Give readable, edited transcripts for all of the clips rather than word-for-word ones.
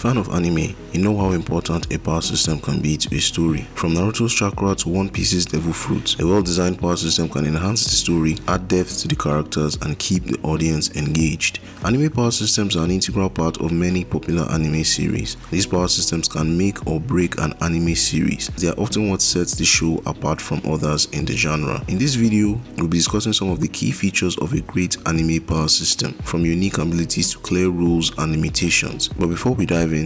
fan of anime, you know how important a power system can be to a story. From Naruto's chakra to One Piece's devil fruit, a well-designed power system can enhance the story, add depth to the characters, and keep the audience engaged. Anime power systems are an integral part of many popular anime series. These power systems can make or break an anime series. They are often what sets the show apart from others in the genre. In this video, we'll be discussing some of the key features of a great anime power system, from unique abilities to clear rules and limitations. But before we dive in,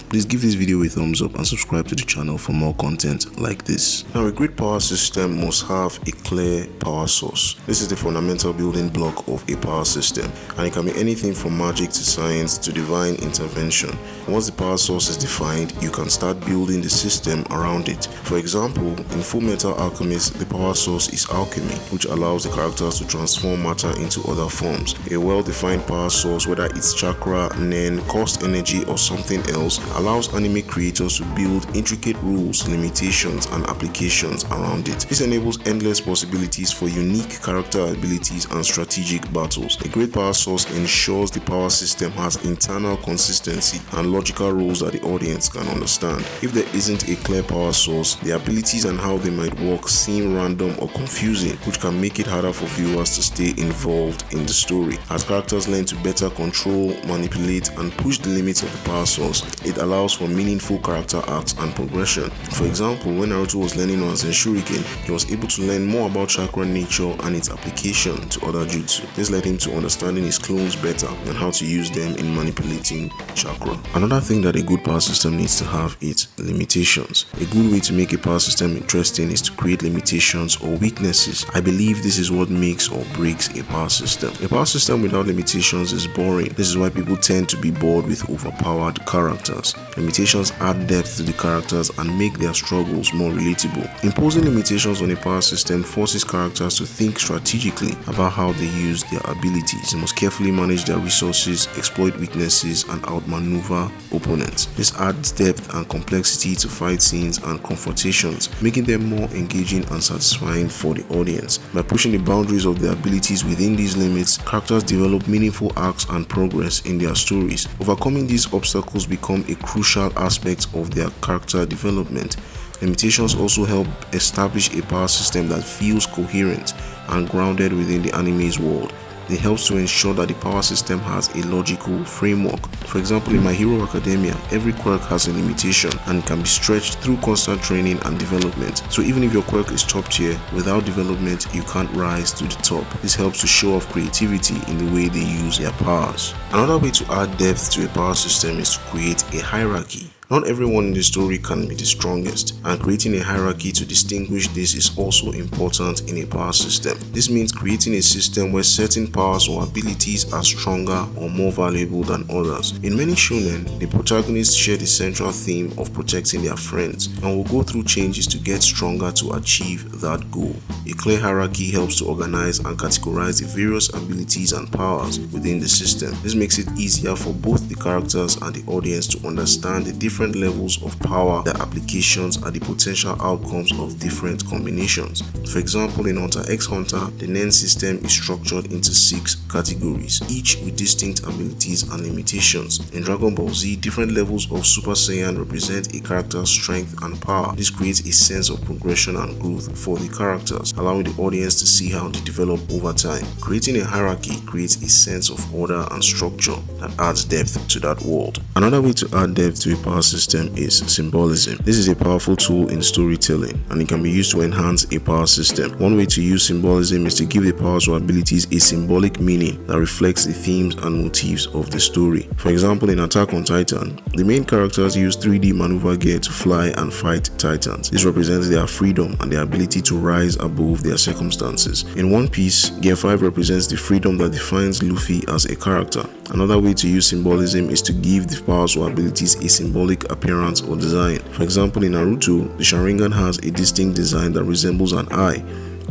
please give this video a thumbs up and subscribe to the channel for more content like this. Now, a great power system must have a clear power source. This is the fundamental building block of a power system, and it can be anything from magic to science to divine intervention. Once the power source is defined, you can start building the system around it. For example, in Fullmetal Alchemist, the power source is alchemy, which allows the characters to transform matter into other forms. A well-defined power source, whether it's chakra, nen, cost energy, or something else, allows anime creators to build intricate rules, limitations, and applications around it. This enables endless possibilities for unique character abilities and strategic battles. A great power source ensures the power system has internal consistency and logical rules that the audience can understand. If there isn't a clear power source, the abilities and how they might work seem random or confusing, which can make it harder for viewers to stay involved in the story. As characters learn to better control, manipulate, and push the limits of the power source, it allows for meaningful character arcs and progression. For example, when Naruto was learning on Shuriken, he was able to learn more about chakra nature and its application to other jutsu. This led him to understanding his clones better and how to use them in manipulating chakra. Another thing that a good power system needs to have is limitations. A good way to make a power system interesting is to create limitations or weaknesses. I believe this is what makes or breaks a power system. A power system without limitations is boring. This is why people tend to be bored with overpowered characters. Limitations add depth to the characters and make their struggles more relatable. Imposing limitations on a power system forces characters to think strategically about how they use their abilities. They must carefully manage their resources, exploit weaknesses, and outmaneuver opponents. This adds depth and complexity to fight scenes and confrontations, making them more engaging and satisfying for the audience. By pushing the boundaries of their abilities within these limits, characters develop meaningful arcs and progress in their stories. Overcoming these obstacles become a crucial aspect of their character development. Limitations also help establish a power system that feels coherent and grounded within the anime's world. It helps to ensure that the power system has a logical framework. For example, in My Hero Academia, every quirk has a limitation and can be stretched through constant training and development. So even if your quirk is top tier, without development, you can't rise to the top. This helps to show off creativity in the way they use their powers. Another way to add depth to a power system is to create a hierarchy. Not everyone in the story can be the strongest, and creating a hierarchy to distinguish this is also important in a power system. This means creating a system where certain powers or abilities are stronger or more valuable than others. In many shonen, the protagonists share the central theme of protecting their friends and will go through changes to get stronger to achieve that goal. A clear hierarchy helps to organize and categorize the various abilities and powers within the system. This makes it easier for both the characters and the audience to understand the different levels of power, their applications, and the potential outcomes of different combinations. For example, in Hunter x Hunter, the Nen system is structured into 6 categories, each with distinct abilities and limitations. In Dragon Ball Z, different levels of Super Saiyan represent a character's strength and power. This creates a sense of progression and growth for the characters, allowing the audience to see how they develop over time. Creating a hierarchy creates a sense of order and structure that adds depth to that world. Another way to add depth to a power system is symbolism. This is a powerful tool in storytelling, and it can be used to enhance a power system. One way to use symbolism is to give the powers or abilities a symbolic meaning that reflects the themes and motifs of the story. For example, in Attack on Titan, the main characters use 3D maneuver gear to fly and fight titans. This represents their freedom and their ability to rise above their circumstances. In One Piece, Gear 5 represents the freedom that defines Luffy as a character. Another way to use symbolism is to give the powers or abilities a symbolic appearance or design. For example, in Naruto, the Sharingan has a distinct design that resembles an eye,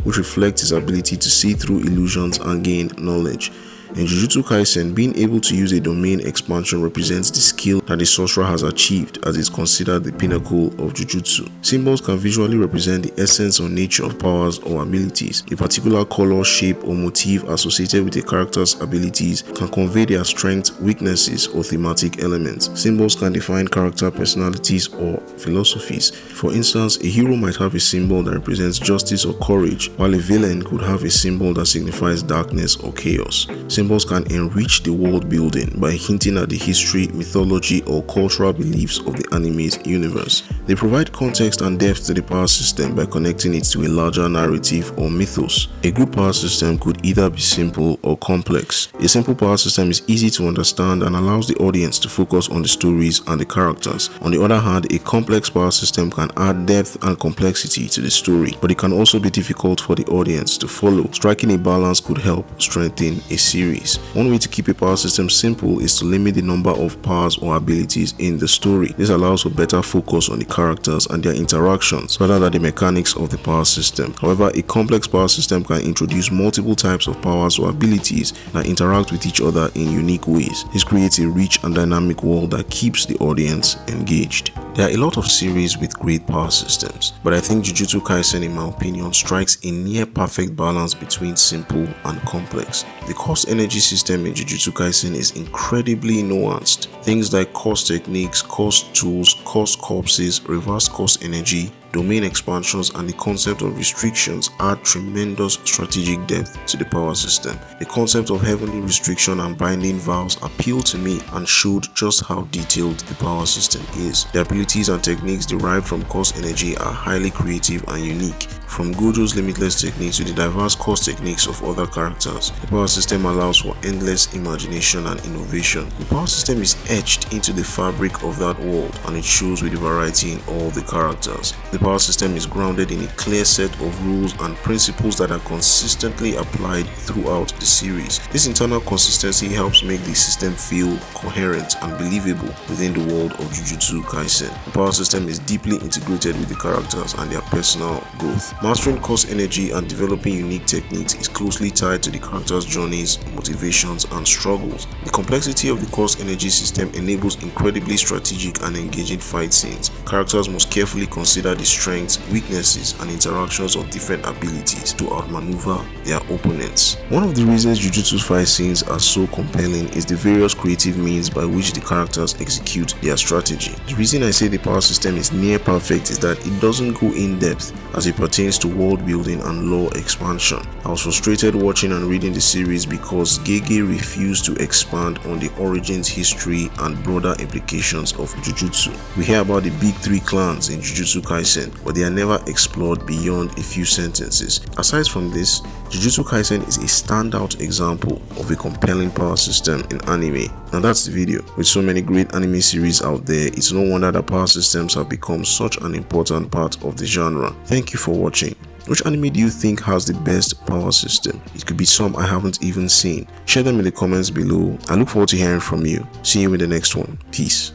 which reflects his ability to see through illusions and gain knowledge. In Jujutsu Kaisen, being able to use a domain expansion represents the skill that the sorcerer has achieved, as it's considered the pinnacle of Jujutsu. Symbols can visually represent the essence or nature of powers or abilities. A particular color, shape, or motif associated with a character's abilities can convey their strengths, weaknesses, or thematic elements. Symbols can define character personalities or philosophies. For instance, a hero might have a symbol that represents justice or courage, while a villain could have a symbol that signifies darkness or chaos. Symbols can enrich the world building by hinting at the history, mythology, or cultural beliefs of the anime's universe. They provide context and depth to the power system by connecting it to a larger narrative or mythos. A group power system could either be simple or complex. A simple power system is easy to understand and allows the audience to focus on the stories and the characters. On the other hand, a complex power system can add depth and complexity to the story, but it can also be difficult for the audience to follow. Striking a balance could help strengthen a series. One way to keep a power system simple is to limit the number of powers or abilities in the story. This allows for better focus on the characters and their interactions rather than the mechanics of the power system. However, a complex power system can introduce multiple types of powers or abilities that interact with each other in unique ways. This creates a rich and dynamic world that keeps the audience engaged. There are a lot of series with great power systems, but I think Jujutsu Kaisen, in my opinion, strikes a near perfect balance between simple and complex. The cost energy system in Jujutsu Kaisen is incredibly nuanced. Things like cost techniques, cost tools, cost corpses, reverse cost energy, domain expansions, and the concept of restrictions add tremendous strategic depth to the power system. The concept of heavenly restriction and binding vows appealed to me and showed just how detailed the power system is. The abilities and techniques derived from cost energy are highly creative and unique. From Gojo's limitless techniques to the diverse cost techniques of other characters, the power system allows for endless imagination and innovation. The power system is etched into the fabric of that world, and it shows with the variety in all the characters. The power system is grounded in a clear set of rules and principles that are consistently applied throughout the series. This internal consistency helps make the system feel coherent and believable within the world of Jujutsu Kaisen. The power system is deeply integrated with the characters and their personal growth. Mastering cost energy and developing unique techniques is closely tied to the characters' journeys, motivations, and struggles. The complexity of the cost energy system enables incredibly strategic and engaging fight scenes. Characters must carefully consider the strengths, weaknesses, and interactions of different abilities to outmaneuver their opponents. One of the reasons Jujutsu's fight scenes are so compelling is the various creative means by which the characters execute their strategy. The reason I say the power system is near perfect is that it doesn't go in depth as it pertains to world building and lore expansion. I was frustrated watching and reading the series because Gege refused to expand on the origins, history, and broader implications of Jujutsu. We hear about the big three clans in Jujutsu Kaisen, but they are never explored beyond a few sentences. Aside from this, Jujutsu Kaisen is a standout example of a compelling power system in anime. Now that's the video. With so many great anime series out there, it's no wonder that power systems have become such an important part of the genre. Thank you for watching. Which anime do you think has the best power system? It could be some I haven't even seen. Share them in the comments below. I look forward to hearing from you. See you in the next one. Peace.